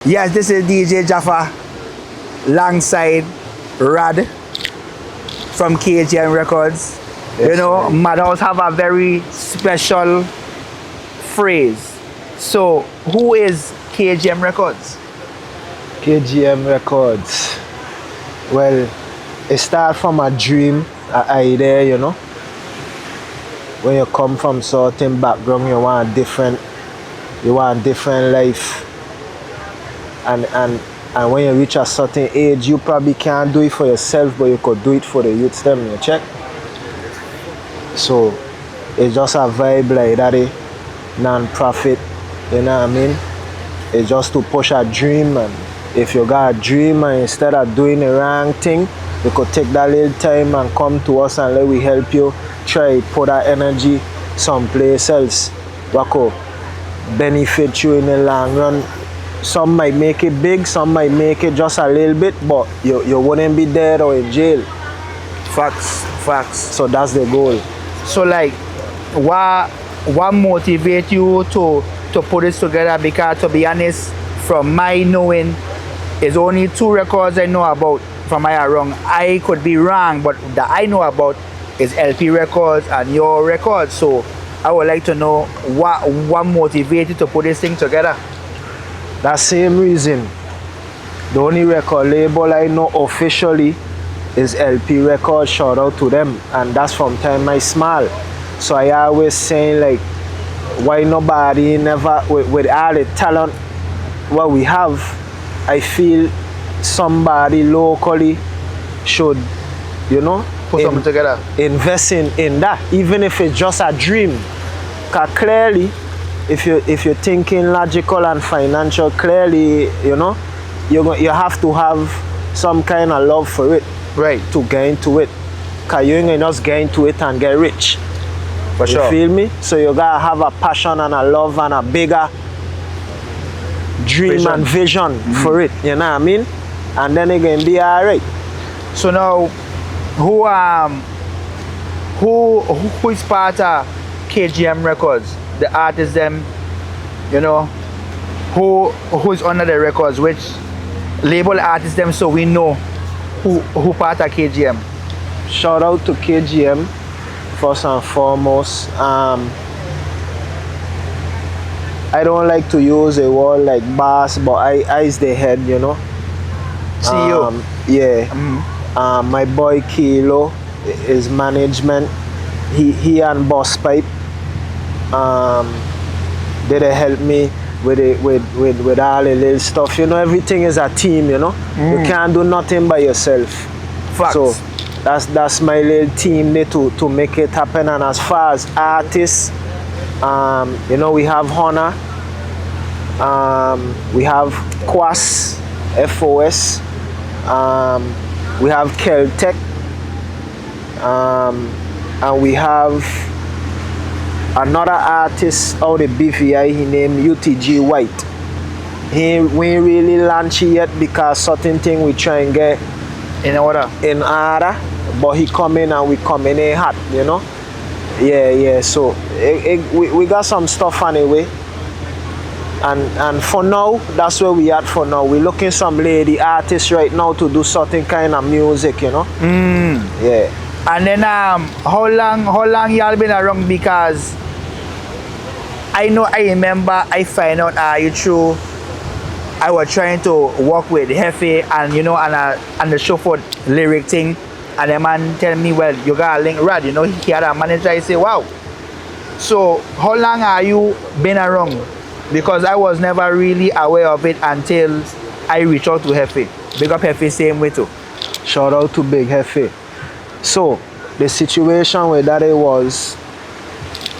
Yes, this is DJ Jaffa alongside Rad from KGM Records. Yes, you know, right. Madhouse have a very special phrase. So, who is KGM Records? KGM Records. Well, it started from a dream, an idea, you know. When you come from certain background, you want a different life. And when you reach a certain age, you probably can't do it for yourself, but you could do it for the youths them, you check. So it's just a vibe like that, non-profit, you know what I mean? It's just to push a dream, and if you got a dream and instead of doing the wrong thing, you could take that little time and come to us and let we help you try put that energy someplace else. What could benefit you in the long run. Some might make it big, some might make it just a little bit, but you wouldn't be dead or in jail. Facts. So that's the goal. So, like, what motivate you to put this together? Because to be honest, from my knowing, it's only 2 records I know about. From I are wrong, I could be wrong, but that I know about is LP Records and your records. So I would like to know what motivated you to put this thing together. That same reason. The only record label I know officially is LP Records. Shout out to them, and that's from time I small. So I always saying, like, why nobody never with all the talent what we have, I feel somebody locally should, you know, Put something together. invest in that, even if it's just a dream. Because clearly, if you're thinking logical and financial, clearly, you know, you have to have some kind of love for it, Right. to get into it. Because you ain't just get into it and get rich. For You sure. feel me? So you gotta have a passion and a love and a bigger dream and vision for it, you know what I mean? And then it can be alright. So now, who is part of KGM Records? The artists them, you know, who's under the records? Which label artists them, so we know who part of KGM. Shout out to KGM first and foremost. I don't like to use a word like boss, but I is the head, you know. CEO. Yeah. My boy Kilo is management. He and Boss Pipe they help me with all the little stuff. You know, everything is a team, you know. You can't do nothing by yourself. Facts. So that's my little team there to make it happen. And as far as artists, you know, we have Honor, we have Quas, FOS, we have Keltec, and we have another artist out of BVI, he named UTG White. We ain't really launched yet because certain thing we try and get In order. but he come in and we come in hot, you know. Yeah. So we got some stuff anyway. And for now, that's where we at for now. We're looking some lady artists right now to do certain kind of music, you know. Yeah. And then how long y'all been around? Because I remember I find out you through I was trying to work with Hefe and you know and the show for lyric thing, and the man tell me, well, you got a link Rad, you know, he had a manager. I say, wow. So how long are you been around? Because I was never really aware of it until I reached out to Hefe. Big up Hefe same way too. Shout out to Big Hefe. So the situation with that was,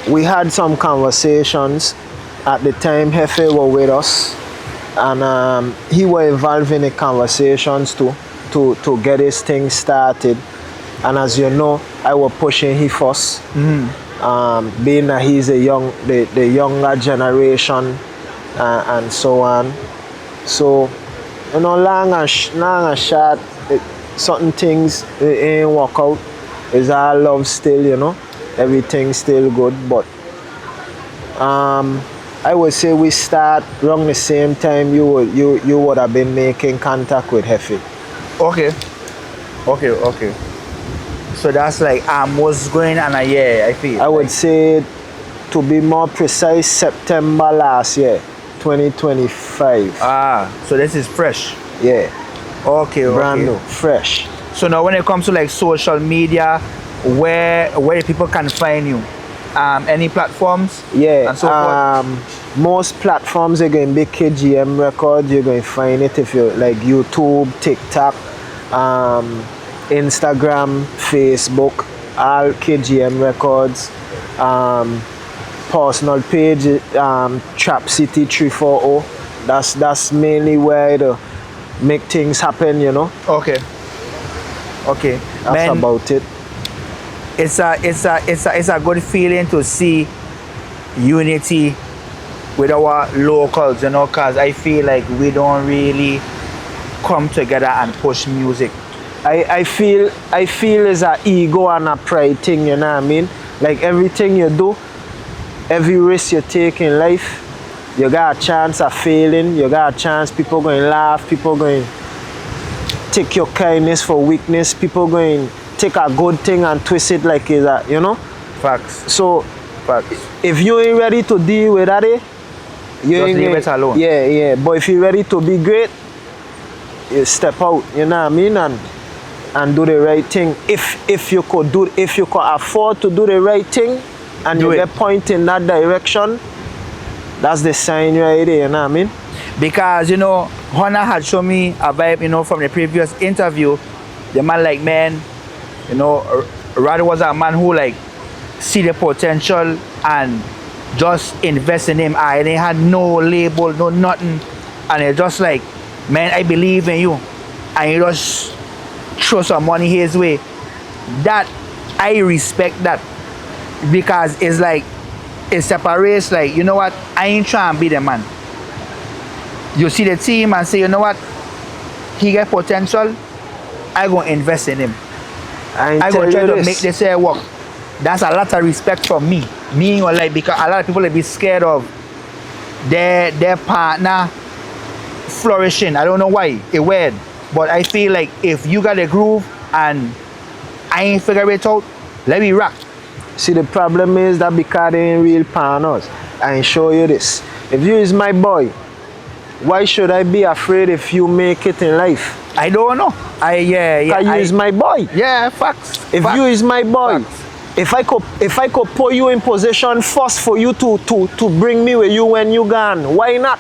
we had some conversations at the time. Hefe was with us, and he was involved in the conversations to get his thing started. And as you know, I was pushing him first, being that he's the younger generation, and so on. So, you know, long and short, certain things it ain't work out. It's all love still, you know. Everything's still good, but I would say we start around the same time you would have been making contact with Hefe. Okay. Okay. So that's like almost going on a year, I feel. I would say, to be more precise, September last year, 2025. So this is fresh. Yeah. Okay. Brand new, fresh. So now when it comes to like social media, where people can find you? Any platforms? Yeah. And so forth? Most platforms are going to be KGM Records. You're going to find it if you like YouTube, TikTok, Instagram, Facebook, all KGM Records. Personal page, Trap City 340. That's mainly where to make things happen, you know. Okay. That's Man, about it. it's a good feeling to see unity with our locals, you know, because I feel like we don't really come together and push music. I feel it's an ego and a pride thing, you know what I mean? Like everything you do, every risk you take in life, you got a chance of failing, you got a chance, people going to laugh, people going to take your kindness for weakness, people going to take a good thing and twist it like it's a, you know? Facts. So, Facts. if you ain't ready to deal with that, you Just ain't leave it alone. Yeah. But if you're ready to be great, you step out, you know what I mean? And do the right thing. If you could afford to do the right thing and you get point in that direction, that's the sign right there, you know what I mean? Because, you know, Honor had shown me a vibe, you know, from the previous interview. The man like, man, you know, Rodney was a man who like see the potential and just invest in him. And they had no label, no nothing. And it's just like, man, I believe in you. And you just throw some money his way. That, I respect that. Because it's like, it separates, like, you know what, I ain't trying to be the man. You see the team and say, you know what, he get potential, I gonna invest in him. I gonna try to make this hair work. That's a lot of respect from me. Me or like, because a lot of people will be scared of their partner flourishing. I don't know why, it's weird. But I feel like if you got a groove and I ain't figure it out, let me rock. See, the problem is that because they ain't real partners. I ain't show you this. If you is my boy, why should I be afraid if you make it in life? I don't know. Because you is my boy. Yeah, facts. If facts. you is my boy, Facts. if I could put you in position first for you to bring me with you when you gone, why not?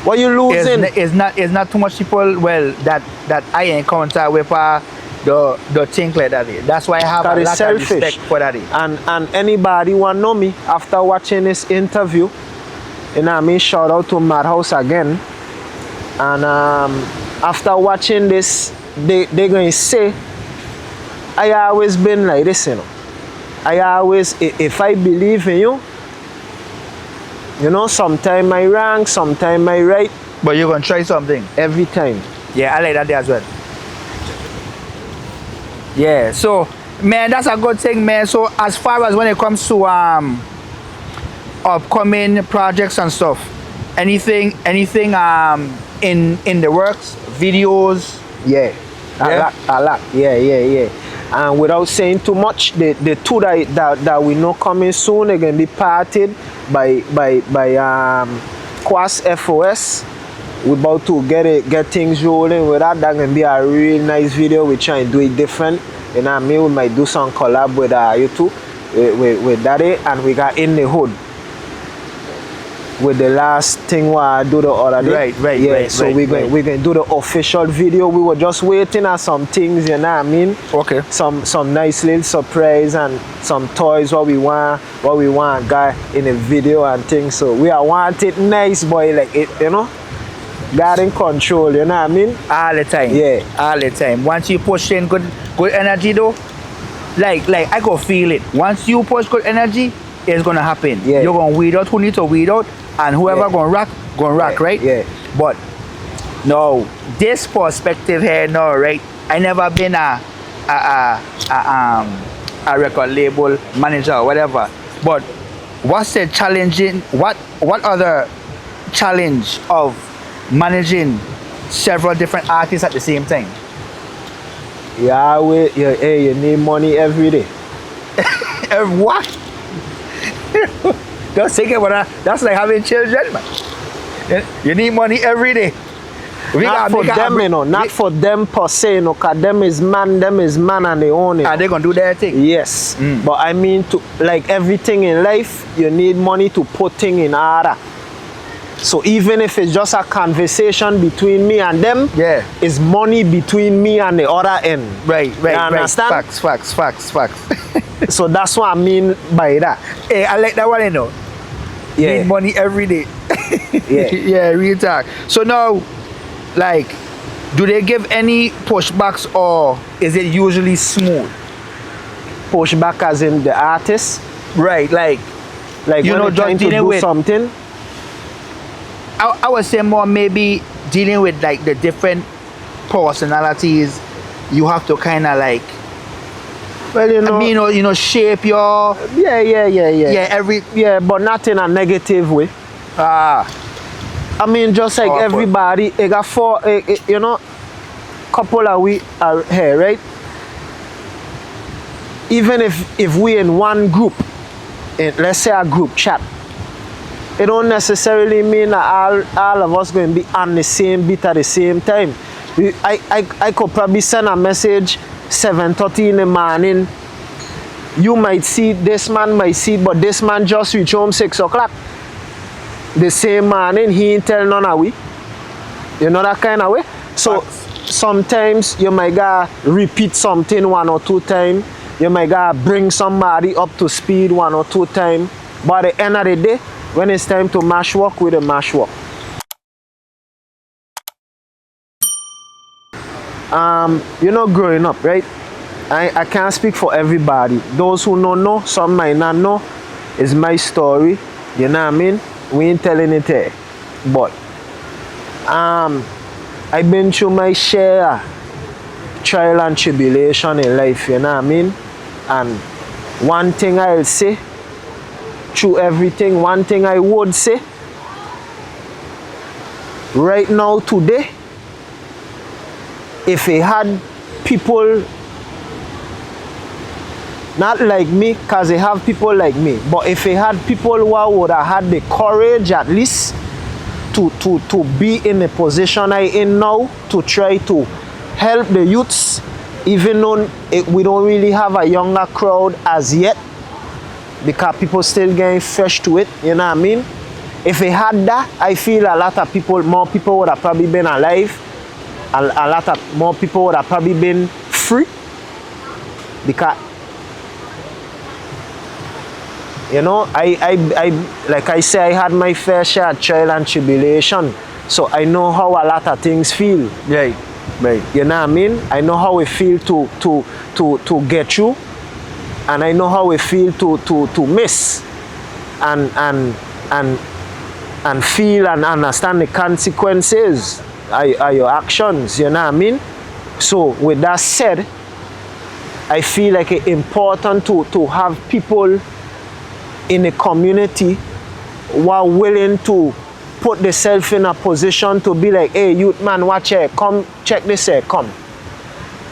What you losing? It's not too much people, well, that I encounter with the think like that. That's why I have a lot of respect for that. And anybody want to know me after watching this interview, you know what I mean? Shout out to Madhouse again. And after watching this, they going to say, I always been like this, you know. I always, if I believe in you, you know, sometime I wrong, sometime I right. But you're going to try something? Every time. Yeah, I like that there as well. Yeah, so, man, that's a good thing, man. So, as far as when it comes to upcoming projects and stuff, anything in the works, videos? Yeah, a lot. Yeah. And without saying too much, the two that we know coming soon, they're gonna be parted by Quas FOS. We're about to get things rolling with that. That's gonna be a real nice video. We're trying to do it different. You know what I mean? We might do some collab with YouTube, with Daddy, and we got In the Hood. With the last thing I do the other day. Right. So we're going to do the official video. We were just waiting on some things, you know what I mean? Okay. Some nice little surprise and some toys what we want guy in the video and things. So we are want it nice, boy, like it, you know? God in control, you know what I mean? All the time. Yeah. All the time. Once you push in good energy though, like I go feel it. Once you push good energy, it's gonna happen. Yeah. You're gonna weed out who needs to weed out, and whoever gonna rock, right? Yeah. But no, this perspective here, no, right? I never been a record label manager or whatever. But what's the challenging? What what other challenge of managing several different artists at the same time? Yeah, you need money every day. What? Just think about that. That's like having children, man. You need money every day. Not for them, you know, not for them per se, you know, because them is man and they own it. And they're going to do their thing. Yes. But I mean, to like everything in life, you need money to put things in order. So even if it's just a conversation between me and them, yeah, it's money between me and the other end. Right. You understand? Facts. So that's what I mean by that. Hey, I like that one, you know. Yeah. Need money every day. Yeah. Yeah, real talk. So now, like, do they give any pushbacks or is it usually smooth? Pushback as in the artist? Right, like you know, trying to do something? I would say more maybe dealing with like the different personalities. You have to kind of like, well, you know, I mean, you know, shape your yeah, but not in a negative way. I mean, just like everybody, it got four, you know, couple of we are here, right? Even if we in one group, let's say a group chat, it don't necessarily mean that all of us going to be on the same beat at the same time. I could probably send a message 7:30 in the morning. You might see, this man might see, but this man just reach home 6 o'clock. The same morning, he ain't tell none of we. You know that kind of way? So sometimes you might gotta repeat something 1 or 2 times. You might gotta bring somebody up to speed 1 or 2 times. But at the end of the day, when it's time to mash work, we the mash work. You know, growing up, right? I can't speak for everybody. Those who don't know, some might not know. It's my story. You know what I mean? We ain't telling it here. But I've been through my share of trial and tribulation in life, you know what I mean? And one thing I'll say, through everything, one thing I would say, right now, today, if I had people not like me, because they have people like me, but if I had people who would have had the courage at least to be in the position I in now, to try to help the youths, even though we don't really have a younger crowd as yet, because people still getting fresh to it, you know what I mean? If I had that, I feel a lot of people, more people would have probably been alive, a lot of more people would have probably been free, because you know, I like I say, I had my fair share of trial and tribulation, so I know how a lot of things feel. Right. You know what I mean? I know how it feel to get through, and I know how it feel to miss, and feel and understand the consequences of your actions. You know what I mean? So with that said, I feel like it's important to have people in a community who are willing to put themselves in a position to be like, hey, youth man, watch here, come check this here, come.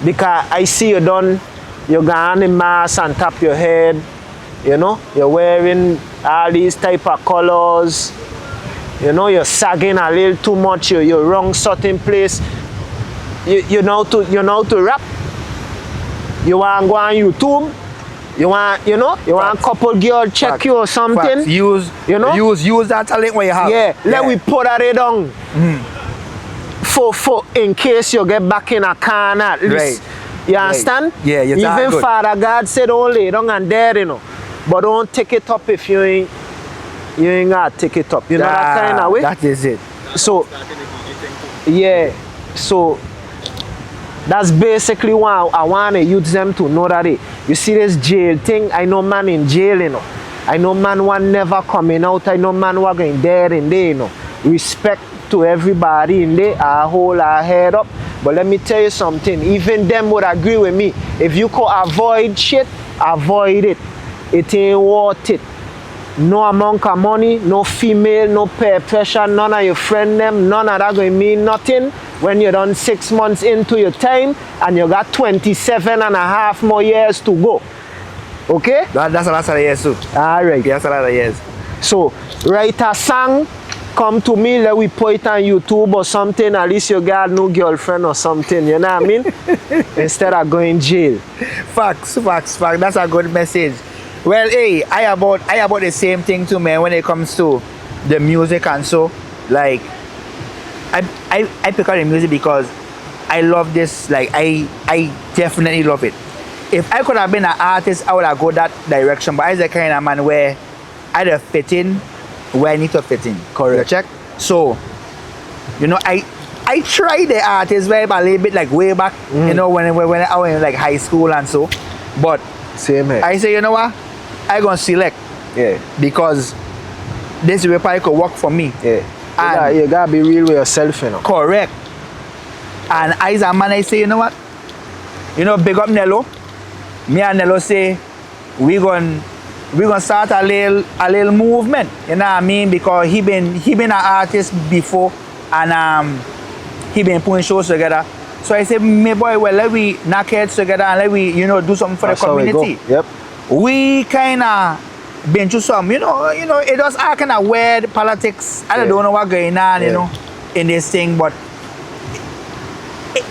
Because I see you done, you got a mask on top of your head, you know, you're wearing all these type of colors, you know, you're sagging a little too much, you're wrong certain place, you know to rap, you want to go on YouTube, you want a couple girl check you or something. Use that talent when you have. Yeah, let we put it down. For in case you get back in a car at least. You understand? Yeah, you're even good. Father God said don't lay down and there, you know. But don't take it up if you ain't gonna take it up. You know that kind of way? That is it. So yeah. So that's basically why I want to use them to know that you see this jail thing, I know man in jail, you know. I know man one never coming out, I know man one going there and there, you know. Respect to everybody in there, I hold our head up. But let me tell you something, even them would agree with me. If you could avoid shit, avoid it. It ain't worth it. no amount of money, no female, no peer pressure, none of your friend them, none of that going to mean nothing when you're done 6 months into your time and you got 27 and a half more years to go. Okay? That's a lot of years too. All right. That's a lot of years. So, write a song, come to me, let we put it on YouTube or something, at least you got no girlfriend or something, you know what I mean? Instead of going jail. Facts. That's a good message. Well, hey, I about the same thing too, man, when it comes to the music and so. Like, I pick out the music because I love this, like, I definitely love it. If I could have been an artist, I would have go that direction, but I'm the kind of man where I don't fit in where I need to fit in. Correct. You check? So, you know, I tried the artist vibe a little bit like way back, you know, when I was in like high school and so. But Same here. I say, you know what? I gonna select. Yeah. Because this way probably could work for me. Yeah. And You gotta be real with yourself, you know. correct. And I as a man, I say, you know what? You know, big up Nello. Me and Nello say, we gonna start a little movement. You know what I mean? Because he been an artist before and he been putting shows together. So I said, me boy, well, let we knock heads together and let we, you know, do something for That's the how we community. go. Yep. We kinda been through some, you know, it does all kind of weird politics. I don't know what going on, you know, in this thing, but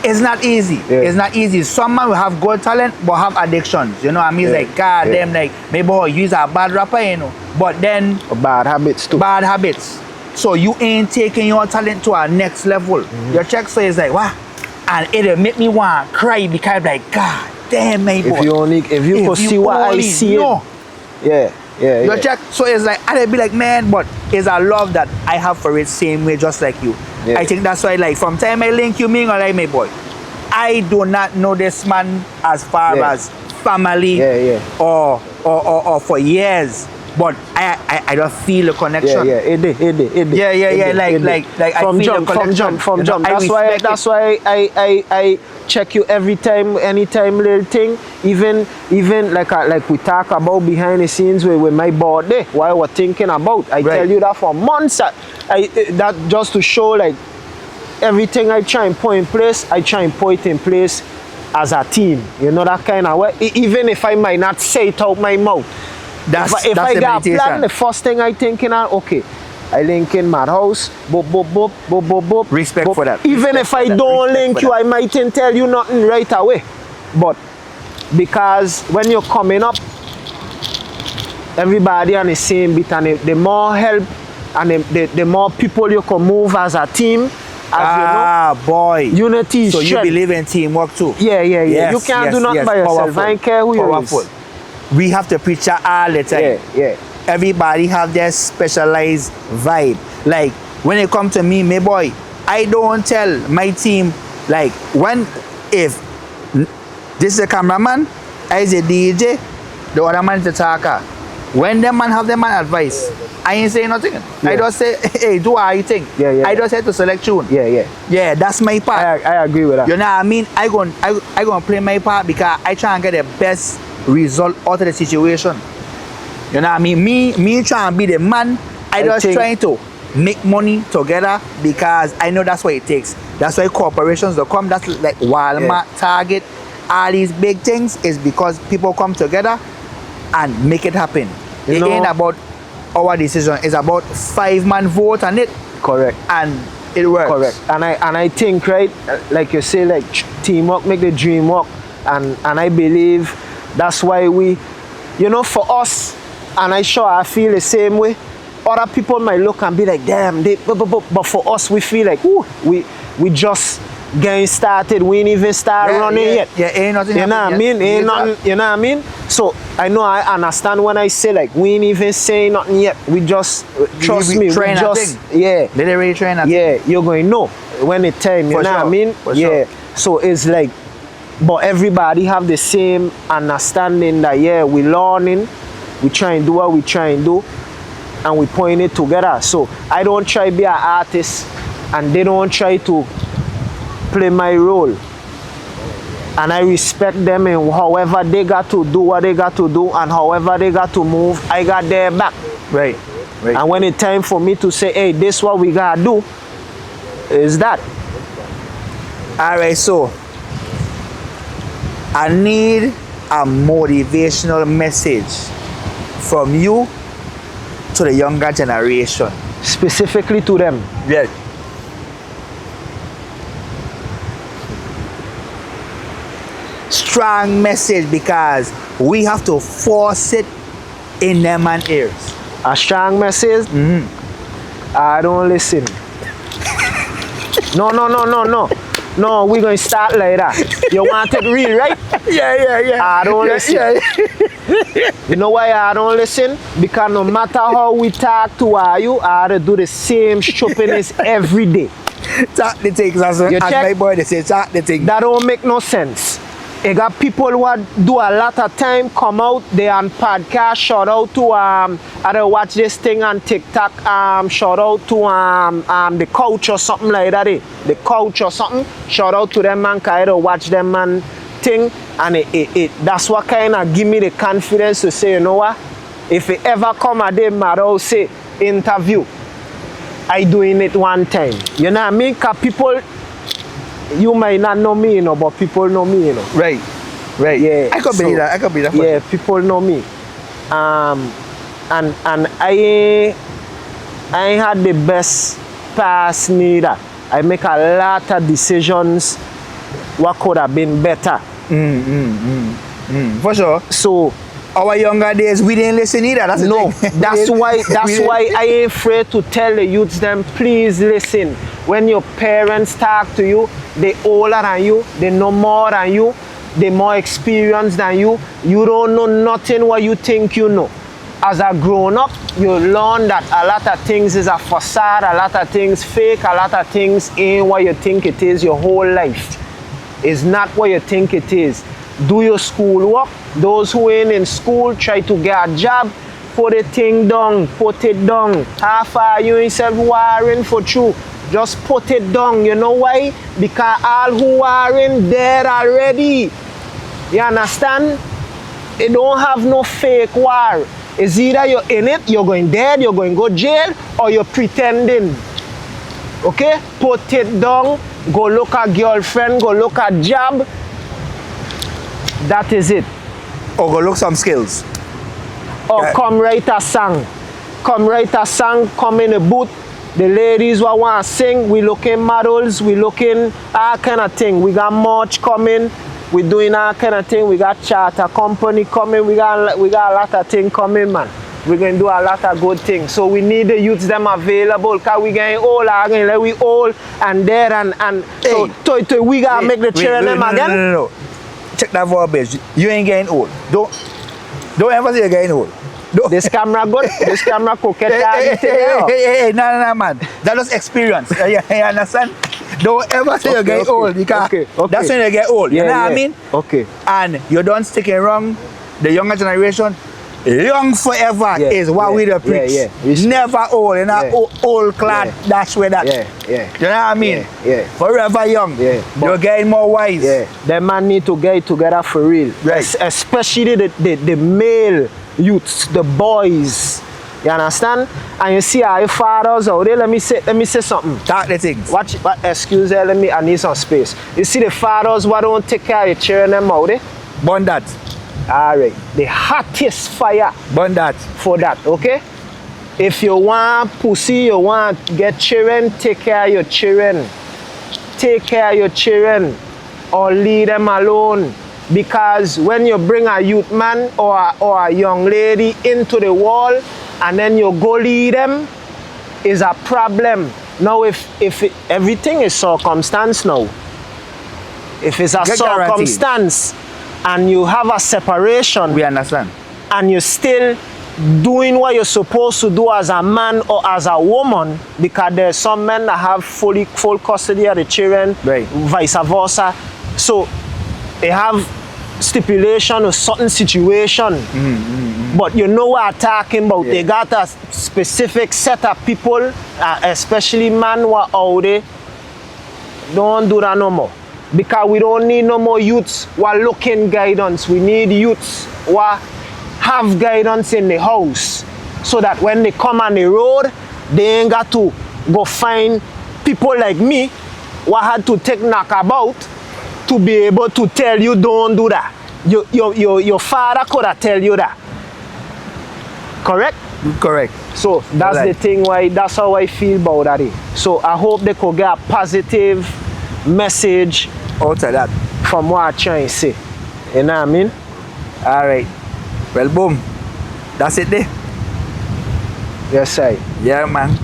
it's not easy. Yeah. It's not easy. Some man will have good talent but have addictions. You know what I mean? It's like, God damn, like, maybe he's a bad rapper, you know. But then Bad habits too. bad habits. So you ain't taking your talent to our next level. Your check so it's like, wow. And it'll make me want to cry because I'm like, God damn, my boy. If you could see what I only see. know. Yeah. Your check, so it's like, I'll be like, man, but it's a love that I have for it same way, just like you. Yeah. I think that's why, like, from time I link you, me and like, my boy, I do not know this man as far as family or for years, but I don't feel the connection. It did. Yeah, like I from feel jump, the connection. from You know, jump. I That's why I check you every time, anytime little thing. Even like we talk about behind the scenes with my birthday, what I was thinking about. I tell you that for months. That just to show like everything I try and put in place, I try and put it in place as a team. You know, that kind of way. Even if I might not say it out my mouth. If I got a plan, the first thing I thinking of, okay, I link in Madhouse, boop. Respect for that. Even if I don't link you, I mightn't tell you nothing right away. But because when you're coming up, everybody on the same beat, and the more help and the more people you can move as a team, as boy. unity is So strength. you believe in teamwork too? Yeah. Yes, You can't do nothing by yourself. Powerful. I don't care who you Powerful. is. We have to preach that all the time. Yeah. Everybody have their specialized vibe. Like when it comes to me, my boy, I don't tell my team like if this is a cameraman, I is a DJ, the other man is a talker. When them man have them man advice, I ain't saying nothing. I just say, hey, do what you think. I just say to select tune. Yeah, that's my part. I agree with that. You know what I mean? I gonna play my part because I try and get the best result out of the situation. You know what I mean? Me trying to be the man. I just trying to make money together because I know that's what it takes. That's why corporations will come. That's like Walmart, Target, all these big things is because people come together and make it happen. It ain't about our decision. It's about 5-man vote on it. Correct. And it works. Correct. And I think, right, like you say, like teamwork make the dream work. And I believe that's why we, you know, for us, and I feel the same way. Other people might look and be like, damn, but for us, we feel like, ooh, we just getting started. We ain't even start running yet. Yeah, ain't nothing. You know what I mean? Ain't nothing. You know what I mean? So I know I understand when I say like we ain't even saying nothing yet. We just trust me. We just literally train. You're going to know when it's time. You know what I mean? So it's like, but everybody have the same understanding that we learning, we try and do what we try and do, and we point it together. So I don't try to be an artist, and they don't try to play my role. And I respect them in however they got to do what they got to do, and however they got to move, I got their back. Right. Right. And when it's time for me to say, hey, this what we gotta do, is that. All right, so I need a motivational message from you to the younger generation. Specifically to them. Yes. Strong message, because we have to force it in them and ears. A strong message? I don't listen. No. No, we're going to start like that. You want it real, right? Yeah. I don't listen. Yeah. You know why I don't listen? Because no matter how we talk to you, I have to do the same stupidness every day. Talk the things, as my boy they say, talk the things. That don't make no sense. You got people who do a lot of time, come out, they on podcast, shout out to I watch this thing on TikTok, shout out to the coach or something like that. The coach or something, shout out to them man, cause I watch them man thing, and that's what kind of give me the confidence to say, you know what? If it ever come a day, Madhouse say interview, I doing it one time. You know what I mean? Cause people, you might not know me, you know, but people know me, you know. Right. Yeah. I could believe that. I could believe that. Yeah, people know me. And I ain't had the best past neither. I make a lot of decisions what could have been better. For sure. So our younger days, we didn't listen either. That's the no, thing. that's why I ain't afraid to tell the youths them, please listen. When your parents talk to you, they older than you, they know more than you, they more experienced than you. You don't know nothing what you think you know. As a grown up, you learn that a lot of things is a facade, a lot of things fake, a lot of things ain't what you think it is your whole life. It's not what you think it is. Do your schoolwork. Those who ain't in school, try to get a job. Put the thing down, put it down. How far you yourself worrying for true? Just put it down. You know why? Because all who are in there already. You understand? It don't have no fake war. It's either you're in it, you're going dead, you're going to go jail, or you're pretending. Okay? Put it down. Go look at girlfriend, go look at job. That is it. Or go look some skills. Or come write a song. Come write a song, come in the booth. The ladies who want to sing, we looking models, we looking all kind of thing. We got merch coming, we doing all kind of thing. We got charter company coming, we got a lot of things coming, man. We're going to do a lot of good things. So we need the youths them available, because we getting old again, like we old and there and hey, so we got to make the children them again. No. Check that verbiage. You ain't getting old. Don't ever say you're getting old. Don't. This camera good. This camera coquette. Hey, no, man. That was experience. You understand? Don't ever say you're getting old, because that's when you get old. You know what I mean? Okay. And you don't stick around the younger generation. Young forever is what we the preach. Never old, you know, old clad, that's where that. You know what I mean? Forever young. You're getting more wise. The man need to get together for real. Especially the male youths, the boys. You understand? And you see our fathers out there, let me say something. Talk the things. Watch, excuse me, I need some space. You see the fathers who don't take care of your children them out there? Burn that. Alright, the hottest fire. Burn that. For that, okay? If you want pussy, you want get children, take care of your children. Take care of your children, or leave them alone. Because when you bring a youth man or a young lady into the world and then you go lead them, is a problem. Now if everything is circumstance now, if it's a circumstance and you have a separation, we understand, and you're still doing what you're supposed to do as a man or as a woman, because there's some men that have full custody of the children, vice versa. So they have stipulation or certain situation, but you know what I'm talking about. They got a specific set of people, especially men who are out there. Don't do that no more, because we don't need no more youths who are looking guidance. We need youths who have guidance in the house. so that when they come on the road, they ain't got to go find people like me who had to take knockabout to be able to tell you don't do that. Your father could have tell you that. Correct? Correct. So that's Right. the thing why that's how I feel about that. So I hope they could get a positive message Out of that. from what I'm trying to say. You know what I mean? All right. Well, boom. That's it there. Yes, I. Yeah, man.